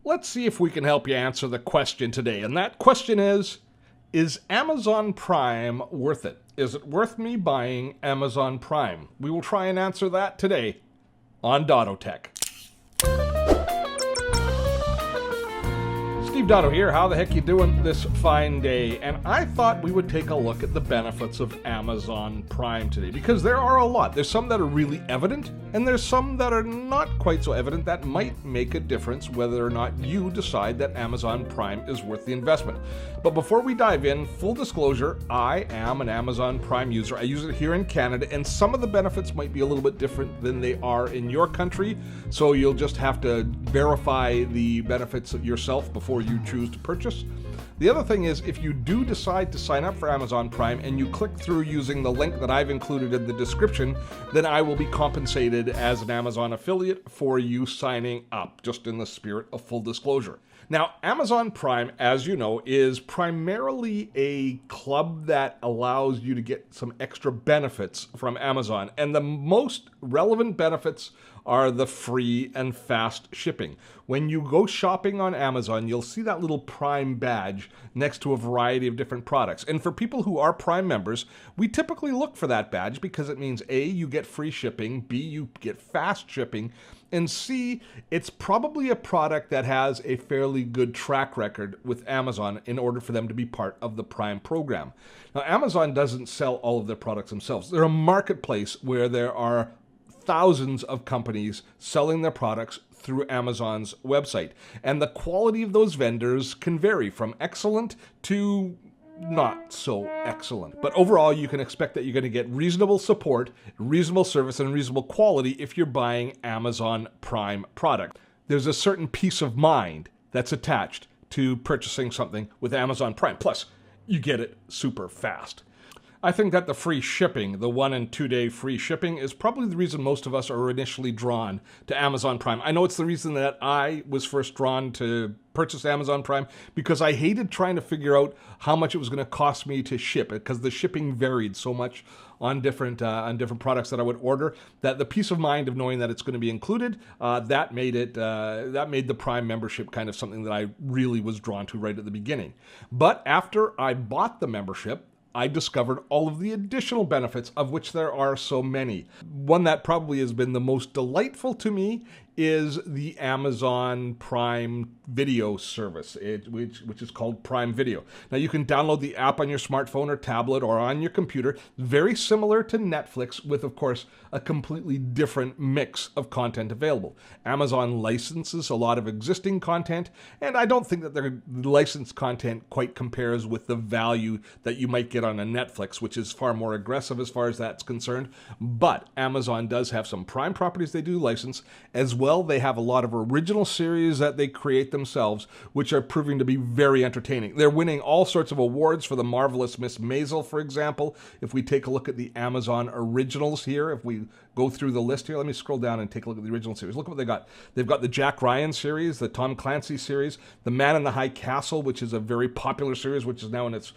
Let's see if we can help you answer the question today. And that question is Amazon Prime worth it? Is it worth me buying Amazon Prime? We will try and answer that today on dottotech. Steve Dotto here. How the heck you doing this fine day? And I thought we would take a look at the benefits of Amazon Prime today, because there are a lot. There's some that are really evident, and there's some that are not quite so evident that might make a difference whether or not you decide that Amazon Prime is worth the investment. But before we dive in, full disclosure, I am an Amazon Prime user. I use it here in Canada, and some of the benefits might be a little bit different than they are in your country, so you'll just have to verify the benefits yourself before you choose to purchase. The other thing is, if you do decide to sign up for Amazon Prime and you click through using the link that I've included in the description, then I will be compensated as an Amazon affiliate for you signing up, just in the spirit of full disclosure. Now, Amazon Prime, as you know, is primarily a club that allows you to get some extra benefits from Amazon. And the most relevant benefits are the free and fast shipping. When you go shopping on Amazon, you'll see that little Prime badge next to a variety of different products. And for people who are Prime members, we typically look for that badge because it means A, you get free shipping, B, you get fast shipping, and C, it's probably a product that has a fairly good track record with Amazon in order for them to be part of the Prime program. Now, Amazon doesn't sell all of their products themselves. They're a marketplace where there are thousands of companies selling their products through Amazon's website. And the quality of those vendors can vary from excellent to not so excellent. But overall, you can expect that you're going to get reasonable support, reasonable service, and reasonable quality if you're buying Amazon Prime product. There's a certain peace of mind that's attached to purchasing something with Amazon Prime. Plus, you get it super fast. I think that the free shipping, the 1 and 2 day free shipping, is probably the reason most of us are initially drawn to Amazon Prime. I know it's the reason that I was first drawn to purchase Amazon Prime, because I hated trying to figure out how much it was going to cost me to ship it, because the shipping varied so much on different products that I would order, that the peace of mind of knowing that it's going to be included, that made the Prime membership kind of something that I really was drawn to right at the beginning. But after I bought the membership, I discovered all of the additional benefits, of which there are so many. One that probably has been the most delightful to me is the Amazon Prime Video service, which is called Prime Video. Now, you can download the app on your smartphone or tablet or on your computer, very similar to Netflix, with, of course, a completely different mix of content available. Amazon licenses a lot of existing content, and I don't think that their licensed content quite compares with the value that you might get on a Netflix, which is far more aggressive as far as that's concerned. But Amazon does have some Prime properties they do license. As well, they have a lot of original series that they create themselves, which are proving to be very entertaining. They're winning all sorts of awards for The Marvelous Miss Maisel, for example. If we take a look at the Amazon originals here, if we go through the list here, let me scroll down and take a look at the original series. Look at what they got. They've got the Jack Ryan series, the Tom Clancy series, The Man in the High Castle, which is a very popular series, which is now in its,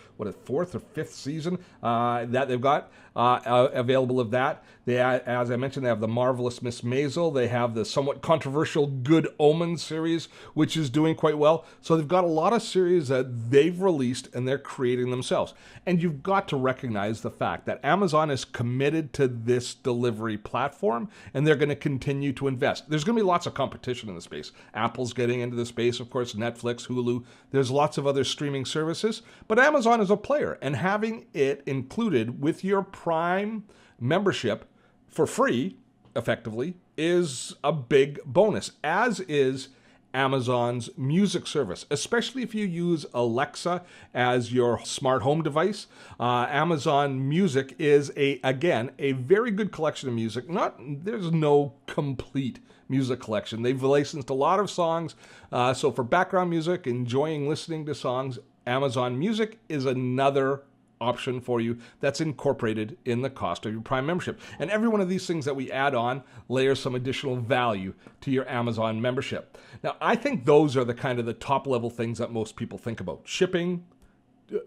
fourth or fifth season, that they've got available of that. They, as I mentioned, they have The Marvelous Miss Maisel. They have the somewhat controversial Good Omens series, which is doing quite well. So they've got a lot of series that they've released and they're creating themselves. And you've got to recognize the fact that Amazon is committed to this delivery platform, and they're going to continue to invest. There's going to be lots of competition in the space. Apple's getting into the space, of course, Netflix, Hulu. There's lots of other streaming services, but Amazon is a player, and having it included with your Prime membership for free, effectively, is a big bonus, as is Amazon's music service, especially if you use Alexa as your smart home device. Amazon Music is, again, a very good collection of music. There's no complete music collection. They've licensed a lot of songs, so for background music, enjoying listening to songs, Amazon Music is another option for you that's incorporated in the cost of your Prime membership. And every one of these things that we add on layers some additional value to your Amazon membership. Now, I think those are the kind of the top level things that most people think about. Shipping,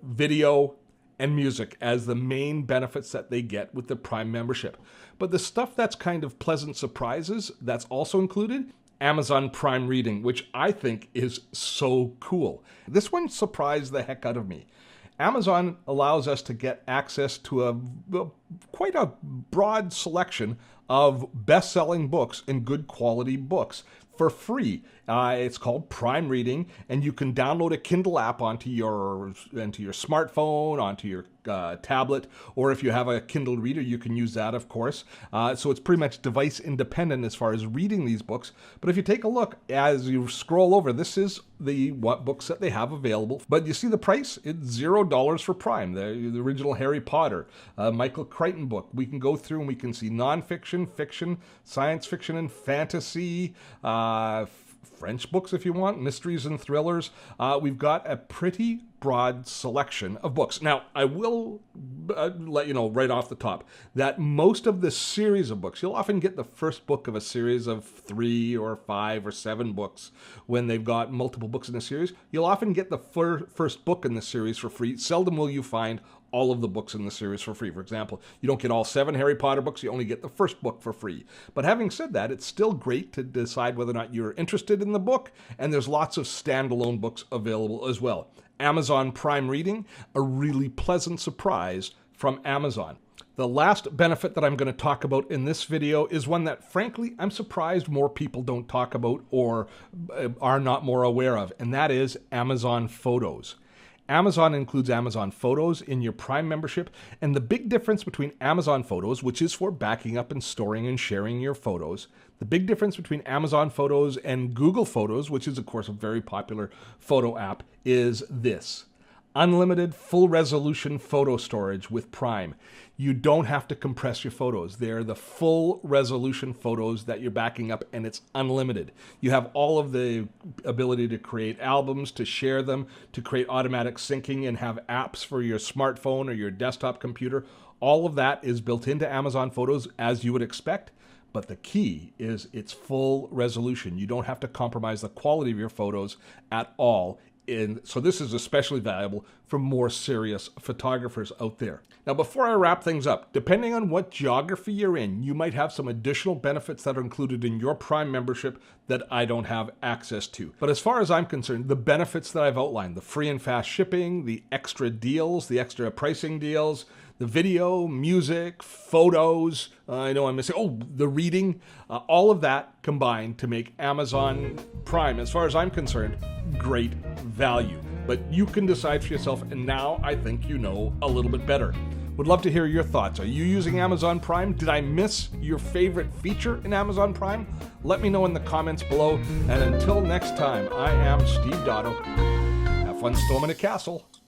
video, and music as the main benefits that they get with the Prime membership. But the stuff that's kind of pleasant surprises that's also included Amazon Prime Reading, which I think is so cool. This one surprised the heck out of me. Amazon allows us to get access to quite a broad selection of best-selling books and good quality books for free. It's called Prime Reading, and you can download a Kindle app onto your smartphone, onto your tablet, or if you have a Kindle reader, you can use that, of course. So it's pretty much device independent as far as reading these books. But if you take a look, as you scroll over, this is what books that they have available. But you see the price? It's $0 for Prime. The original Harry Potter, Michael Crichton book. We can go through and we can see nonfiction, fiction, science fiction and fantasy, French books if you want, mysteries and thrillers. We've got a pretty broad selection of books. Now, I will let you know right off the top that most of this series of books, you'll often get the first book of a series of 3 or 5 or 7 books when they've got multiple books in a series. You'll often get the first book in the series for free. Seldom will you find all of the books in the series for free. For example, you don't get all 7 Harry Potter books, you only get the first book for free. But having said that, it's still great to decide whether or not you're interested in the book, and there's lots of standalone books available as well. Amazon Prime Reading, a really pleasant surprise from Amazon. The last benefit that I'm going to talk about in this video is one that, frankly, I'm surprised more people don't talk about or are not more aware of, and that is Amazon Photos. Amazon includes Amazon Photos in your Prime membership, and the big difference between Amazon Photos, which is for backing up and storing and sharing your photos, the big difference between Amazon Photos and Google Photos, which is of course a very popular photo app, is this: unlimited full resolution photo storage with Prime. You don't have to compress your photos. They're the full resolution photos that you're backing up, and it's unlimited. You have all of the ability to create albums, to share them, to create automatic syncing and have apps for your smartphone or your desktop computer. All of that is built into Amazon Photos as you would expect. But the key is it's full resolution. You don't have to compromise the quality of your photos at all. So this is especially valuable for more serious photographers out there. Now, before I wrap things up, depending on what geography you're in, you might have some additional benefits that are included in your Prime membership that I don't have access to. But as far as I'm concerned, the benefits that I've outlined, the free and fast shipping, the extra deals, the extra pricing deals, the video, music, photos, I know I'm missing, the reading, all of that combined to make Amazon Prime, as far as I'm concerned, great value. But you can decide for yourself, and now I think you know a little bit better. Would love to hear your thoughts. Are you using Amazon Prime? Did I miss your favorite feature in Amazon Prime? Let me know in the comments below. And until next time, I am Steve Dotto. Have fun storming a castle.